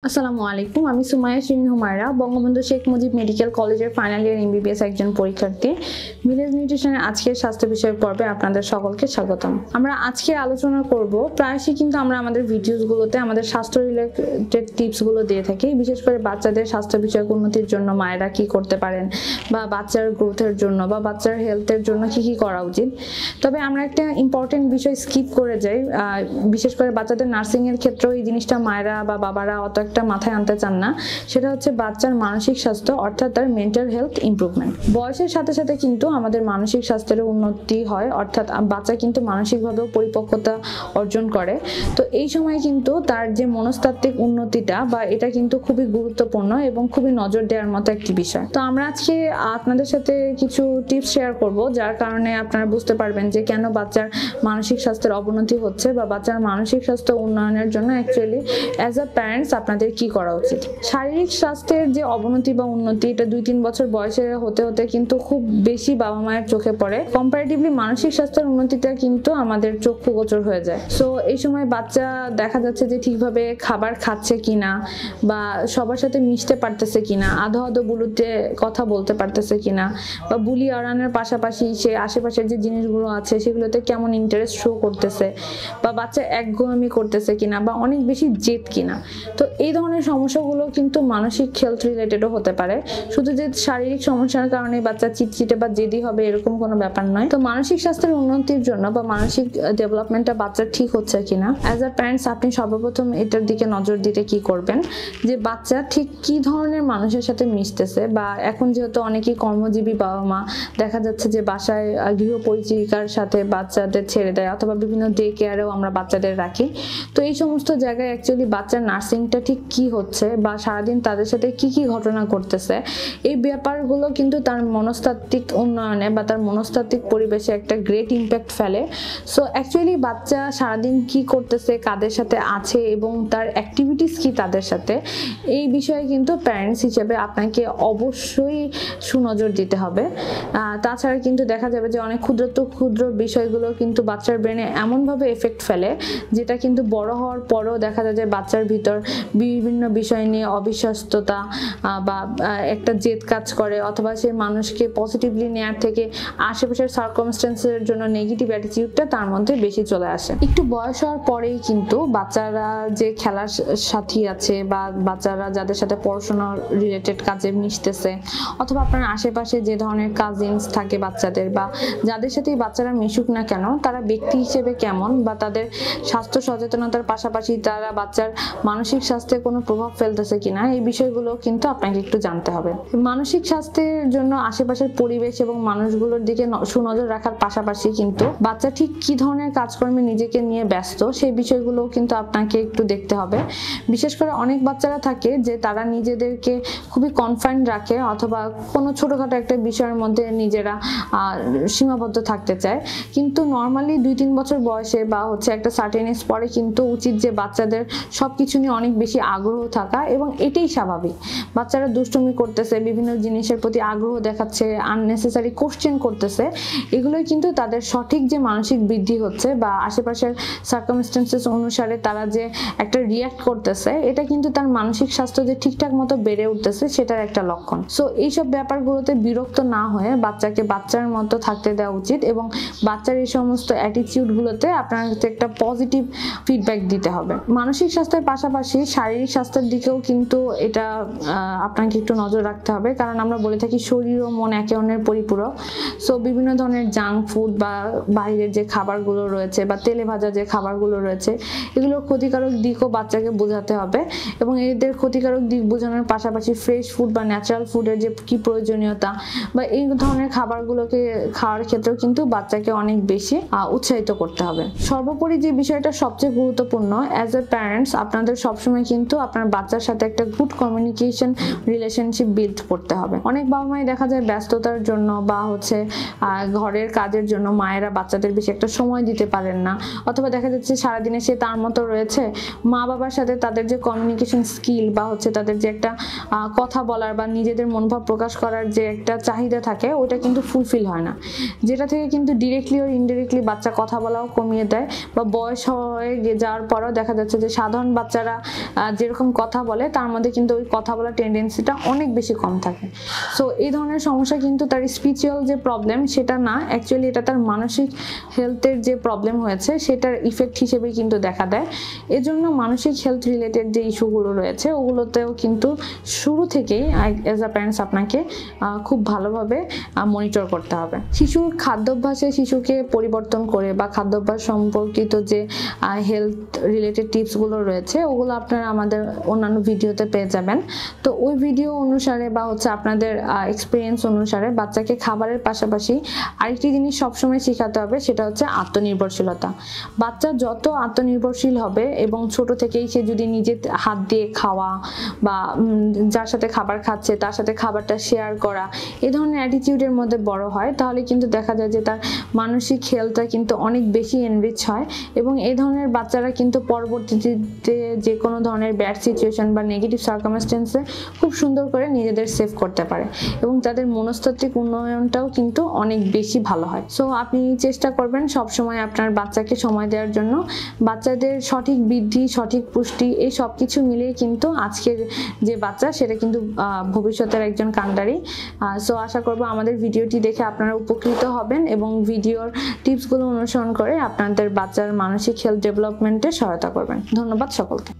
আসসালামু আলাইকুম, আমি সুমাইয়া শিরিন হুমায়রা, বঙ্গবন্ধু শেখ মুজিব মেডিকেল কলেজের ফাইনাল ইয়ার এমবিবিএস একজন পরীক্ষার্থী। ভিলেজ নিউট্রিশনের আজকের স্বাস্থ্য বিষয়ক পর্বে আপনাদের সকলকে স্বাগতম। আমরা আজকে আলোচনা করব, প্রায়শই কিন্তু আমরা আমাদের ভিডিওসগুলোতে আমাদের স্বাস্থ্য রিলেটেড টিপসগুলো দিয়ে থাকি, বিশেষ করে বাচ্চাদের স্বাস্থ্য বিষয়ক উন্নতির জন্য মায়েরা কি করতে পারেন, বা বাচ্চার গ্রোথের জন্য বা বাচ্চার হেলথের জন্য কি কি করা উচিত। তবে আমরা একটা ইম্পর্টেন্ট বিষয় স্কিপ করে যাই, বিশেষ করে বাচ্চাদের নার্সিং এর ক্ষেত্রেও এই জিনিসটা মায়েরা বা বাবারা অত একটা মাথায় আনতে চান না। সেটা হচ্ছে বাচ্চার মানসিক স্বাস্থ্য, অর্থাৎ তার মেন্টাল হেলথ ইমপ্রুভমেন্ট। বয়সের সাথে সাথে কিন্তু আমাদের মানসিক স্বাস্থ্যের উন্নতি হয়, অর্থাৎ বাচ্চা কিন্তু মানসিকভাবেও পরিপক্কতা অর্জন করে। তো এই সময় কিন্তু তার যে মনস্তাত্ত্বিক উন্নতিটা বা এটা কিন্তু খুবই গুরুত্বপূর্ণ এবং খুবই নজর দেওয়ার মতো একটি বিষয়। তো আমরা আজকে আপনাদের সাথে কিছু টিপস শেয়ার করব, যার কারণে আপনারা বুঝতে পারবেন যে কেন বাচ্চার মানসিক স্বাস্থ্যের অবনতি হচ্ছে বা বাচ্চার মানসিক স্বাস্থ্য উন্নয়নের জন্য অ্যাকচুয়ালি অ্যাজ আ প্যারেন্টস আপনাদের কি করা উচিত। শারীরিক স্বাস্থ্যের যে অবনতি বা উন্নতি, এটা 2-3 বছর বয়সে হতে হতে কিন্তু খুব বেশি বাবা মায়ের চোখে পড়ে। কম্পারেটিভলি মানসিক স্বাস্থ্যের উন্নতিটা কিন্তু আমাদের চক্ষু গোচর হয়ে যায়। সো এই সময় বাচ্চা দেখা যাচ্ছে যে ঠিকভাবে খাবার খাচ্ছে কিনা, বা সবার সাথে মিশতে পারতেছে কিনা, আধো আধো বুলুতে কথা বলতে পারতেছে কিনা, বা বুলি আড়ানোর পাশাপাশি সে আশেপাশের যে জিনিসগুলো আছে সেগুলোতে কেমন ইন্টারেস্ট শো করতেছে, বা বাচ্চা একঘেয়েমি করতেছে কিনা, বা অনেক বেশি জেদ কিনা। তো এই ধরনের সমস্যাগুলো কিন্তু মানসিক হেলথ রিলেটেডও হতে পারে। শুধু যে শারীরিক সমস্যার কারণে বাচ্চা চিটচিটে বা জেদি হবে এরকম কোনো ব্যাপার নয়। তো মানসিক স্বাস্থ্যের উন্নতির জন্য বা মানসিক ডেভেলপমেন্টটা বাচ্চার ঠিক হচ্ছে কিনা, অ্যাজ আ প্যারেন্টস আপনি সর্বপ্রথম এটার দিকে নজর দিতে কি করবেন, যে বাচ্চা ঠিক কি ধরনের মানুষের সাথে মিশতেছে। বা এখন যেহেতু অনেকেই কর্মজীবী বাবা মা, দেখা যাচ্ছে যে বাসায় গৃহ পরিচারিকার সাথে বাচ্চাদের ছেড়ে দেয়, অথবা বিভিন্ন ডে কেয়ারেও আমরা বাচ্চাদের রাখি। তো এই সমস্ত জায়গায় অ্যাকচুয়ালি বাচ্চার নার্সিংটা ঠিক কি হচ্ছে বা সারাদিন তাদের সাথে কি কি ঘটনা করতেছে, এই ব্যাপারগুলো কিন্তু তার মনস্তাত্ত্বিক উন্নয়নে বা তার মনস্তাত্ত্বিক পরিবেশে একটা গ্রেট ইম্প্যাক্ট ফেলে। সো অ্যাকচুয়ালি বাচ্চা সারাদিন কি করতেছে, কাদের সাথে আছে এবং তার অ্যাক্টিভিটিস কি তাদের সাথে, এই বিষয়ে কিন্তু প্যারেন্টস হিসেবে আপনাকে অবশ্যই সুনজর দিতে হবে। তাছাড়া কিন্তু দেখা যাবে যে অনেক ক্ষুদ্র বিষয়গুলো কিন্তু বাচ্চার ব্রেনে এমনভাবে এফেক্ট ফেলে, যেটা কিন্তু বড় হওয়ার পরেও দেখা যায় যে বাচ্চার ভিতর বিভিন্ন বিষয় নিয়ে অবিশ্বস্ততা বা একটা জেদ কাজ করে, অথবা সে মানুষকে পজিটিভলি নেয়ার থেকে আশেপাশের সার্কামস্টেন্সের জন্য নেগেটিভ অ্যাটিটিউডটা তার মধ্যে বেশি চলে আসে। একটু বয়স হওয়ার পরেই কিন্তু বাচ্চারা যে খেলার সাথী আছে বা বাচ্চারা যাদের সাথে পড়াশোনা রিলেটেড কাজে মিশতেছে, অথবা আপনার আশেপাশে যে ধরনের কাজিনস থাকে বাচ্চাদের, বা যাদের সাথে বাচ্চারা মিশুক না কেন, তারা ব্যক্তি হিসেবে কেমন, বা তাদের স্বাস্থ্য সচেতনতার পাশাপাশি তারা বাচ্চার মানসিক স্বাস্থ্যে কোনো প্রভাব ফেলতেছে কিনা, এই বিষয়গুলো কিন্তু আপনাকে একটু জানতে হবে। মানসিক স্বাস্থ্যের জন্য আশেপাশের পরিবেশ এবং মানুষগুলোর দিকে সুনজর রাখার পাশাপাশি কিন্তু বাচ্চা ঠিক কি ধরনের কাজকর্মে নিজেকে নিয়ে ব্যস্ত, সেই বিষয়গুলো কিন্তু আপনাকে একটু দেখতে হবে। বিশেষ করে অনেক বাচ্চারা থাকে যে তারা নিজেদেরকে খুবই কনফাইন্ড রাখে, অথবা কোনো ছোটখাটো একটা বিষয়ের মধ্যে নিজেরা সীমাবদ্ধ থাকতে চায়। কিন্তু নর্মালি 2-3 বছর বয়সে বা একটা সার্টেন এজ পরে কিন্তু উচিত যে বাচ্চাদের সবকিছু নিয়ে অনেক বেশি আগ্রহ থাকা, এবং এটাই স্বাভাবিক। বাচ্চারা দুষ্টুমি করতেছে, বিভিন্ন জিনিসের প্রতি আগ্রহ দেখাচ্ছে, আননেসেসারি কোশ্চেন করতেছে, এগুলোই কিন্তু তাদের সঠিক যে মানসিক বৃদ্ধি হচ্ছে বা আশেপাশের সার্কামস্টেন্সেস অনুসারে তারা যে একটা রিয়াক্ট করতেছে, এটা কিন্তু তার মানসিক স্বাস্থ্য যে ঠিকঠাক মতো বেড়ে উঠতেছে সেটার একটা লক্ষণ। সো এইসব ব্যাপারগুলোতে বিরক্ত না হয়ে বাচ্চাকে বাচ্চার মতো থাকতে দেওয়া উচিত, এবং বাচ্চার এই সমস্ত অ্যাটিটিউডগুলোতে আপনার একটা পজিটিভ ফিডব্যাক দিতে হবে। মানসিক স্বাস্থ্যের পাশাপাশি শারীরিক স্বাস্থ্যের দিকেও কিন্তু এটা আপনাকে একটু নজর রাখতে হবে, কারণ আমরা বলে থাকি শরীর ও মন একে অন্যের পরিপূরক। সো বিভিন্ন ধরনের জাঙ্ক ফুড বা বাইরের যে খাবারগুলো রয়েছে বা তেলে ভাজা যে খাবারগুলো রয়েছে, এগুলোর ক্ষতিকারক দিকও বাচ্চাকে বোঝাতে হবে, এবং এদের ক্ষতিকারক দিক বোঝানোর পাশাপাশি ফ্রেশ ফুড বা ন্যাচারাল ফুডের যে কি প্রয়োজনীয়তা বা এই ধরনের খাবারগুলোকে খাওয়ার ক্ষেত্রেও কিন্তু বাচ্চাকে অনেক বেশি উৎসাহিত করতে হবে। সর্বোপরি যে বিষয়টা সবচেয়ে গুরুত্বপূর্ণ, অ্যাজ এ প্যারেন্টস আপনাদের সবসময় কিন্তু আপনার বাচ্চার সাথে একটা গুড কমিউনিকেশন রিলেশনশিপ বিল্ড করতে হবে। অনেক বাবা মাই দেখা যায় ব্যস্ততার জন্য বা ঘরের কাজের জন্য মায়েরা বাচ্চাদের বেশি একটা সময় দিতে পারেন না, অথবা দেখা যাচ্ছে সারাদিনে সে তার মতো রয়েছে, মা বাবার সাথে তাদের যে কমিউনিকেশন স্কিল বা তাদের যে একটা কথা বলার বা নিজেদের মনোভাব প্রকাশ করার যে একটা চাহিদা থাকে, ওটা কিন্তু ফুলফিল হয় না, যেটা থেকে কিন্তু ডিরেক্টলি আর ইনডিরেক্টলি বাচ্চা কথা বলাও কমিয়ে দেয়, বা বয়স হয়ে যাওয়ার পরেও দেখা যাচ্ছে যে সাধারণ বাচ্চারা যেরকম কথা বলে তার মধ্যে কিন্তু ওই কথা বলার টেন্ডেন্সিটা অনেক বেশি কম থাকে। সো এই ধরনের সমস্যা কিন্তু তার স্পিরিচুয়াল যে প্রবলেম সেটা না, অ্যাকচুয়ালি এটা তার মানসিক হেলথের যে প্রবলেম হয়েছে সেটার ইফেক্ট হিসেবে কিন্তু দেখা দেয়। এজন্য মানসিক হেলথ রিলেটেড যে ইস্যুগুলো রয়েছে ওগুলোতেও কিন্তু শুরু থেকেই অ্যাজ আ প্যারেন্টস আপনাকে খুব ভালোভাবে মনিটর করতে হবে। শিশুর খাদ্যাভ্যাসে শিশুকে পরিবর্তন করে বা খাদ্যাভ্যাস সম্পর্কিত যে হেলথ রিলেটেড টিপসগুলো রয়েছে ওগুলো আপনারা আমাদের অন্যান্য ভিডিওতে পেয়ে যাবেন। তো ওই ভিডিও অনুসারে বা হচ্ছে আপনাদের এক্সপিরিয়েন্স অনুসারে বাচ্চাকে খাবারের পাশাপাশি আরেকটি জিনিস সবসময় শেখাতে হবে, সেটা হচ্ছে আত্মনির্ভরশীলতা। বাচ্চা যত আত্মনির্ভরশীল হবে এবং ছোট থেকেই সে যদি নিজে হাত দিয়ে খাওয়া বা যার সাথে খাবার খাচ্ছে তার সাথে খাবারটা শেয়ার করা এই ধরনের অ্যাটিটিউডের মধ্যে বড় হয়, তাহলে কিন্তু দেখা যায় যে তার মানসিক হেলথটা কিন্তু অনেক বেশি এনরিচ হয় এবং এই ধরনের বাচ্চারা কিন্তু পরবর্তীতে যে কোনো ধরনের ব্যাড সিচুয়েশন বা নেগেটিভ সার্কামস্টেন্সে খুব সুন্দর করে নিজেদের সেভ করতে পারে এবং তাদের মনস্তাত্ত্বিক উন্নয়নটাও কিন্তু অনেক বেশি ভালো হয়। সো আপনি চেষ্টা করবেন সবসময় আপনার বাচ্চাকে সময় দেওয়ার জন্য। বাচ্চাদের সঠিক বৃদ্ধি, সঠিক পুষ্টি এই সব কিছু মিলিয়ে কিন্তু আজকের যে বাচ্চা সেটা কিন্তু ভবিষ্যতের একজন কাণ্ডারি। সো আশা করব আমাদের ভিডিওটি দেখে আপনারা উপকৃত হবেন এবং ভিডিওর টিপসগুলো অনুসরণ করে আপনাদের বাচ্চার মানসিক হেলথ ডেভেলপমেন্টে সহায়তা করবেন। ধন্যবাদ সকলকে।